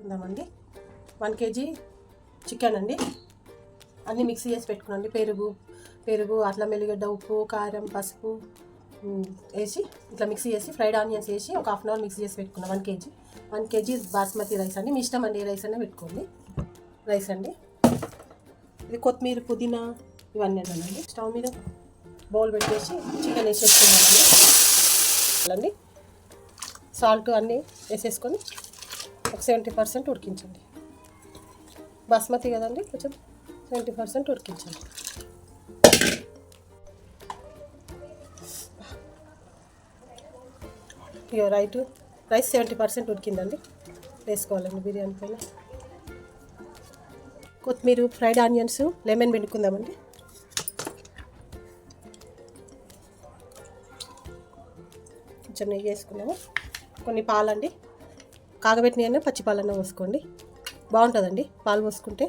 పెట్టుకుందామండి. 1 kg chicken అండి. అన్నీ మిక్సీ చేసి పెట్టుకున్నాండి. పెరుగు అట్లా మెల్లిగడ్డ, ఉప్పు, కారం, పసుపు వేసి ఇట్లా మిక్సీ చేసి ఫ్రైడ్ ఆనియన్స్ వేసి ఒక హాఫ్ అన్ అవర్ మిక్సీ చేసి పెట్టుకున్నాం. 1 kg బాస్మతి రైస్ అండి. మీ ఇష్టం అండి, ఏ రైస్ అయినా పెట్టుకోండి. రైస్ అండి. ఇది కొత్తిమీర, పుదీనా ఇవన్నీ అండి. స్టవ్ మీద బౌల్ పెట్టేసి చికెన్ వేసేసుకున్నామండి. సాల్ట్ అన్నీ వేసేసుకొని ఒక 70% ఉడికించండి. బాస్మతి కదండి, కొంచెం 70% ఉడికించండి. ఇక రైస్ 70% ఉడికిందండి. వేసుకోవాలండి బిర్యానీ పైన. కొత్తిమీర, ఫ్రైడ్ ఆనియన్స్, లెమన్ పిండుకుందామండి. కొంచెం నెయ్యి వేసుకున్నాము. కొన్ని పాలండి, కాగబెట్టిన పచ్చి పాలన్నా పోసుకోండి, బాగుంటుందండి. పాలు పోసుకుంటే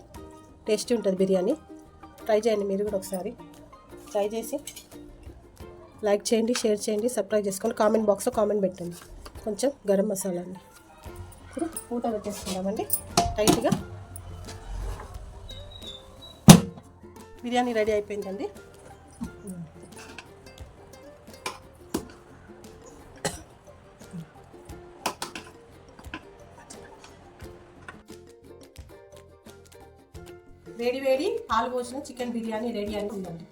టేస్టీ ఉంటుంది బిర్యానీ. ట్రై చేయండి మీరు కూడా ఒకసారి. ట్రై చేసి లైక్ చేయండి, షేర్ చేయండి, సబ్స్క్రైబ్ చేసుకోండి. కామెంట్ బాక్స్లో కామెంట్ పెట్టండి. కొంచెం గరం మసాలా అండి. ఇప్పుడు మూత పెట్టేసుకుందామండి టైట్గా. బిర్యానీ రెడీ అయిపోయిందండి. వేడి పాలు పోసిన చికెన్ బిర్యానీ రెడీ అని ఉందండి.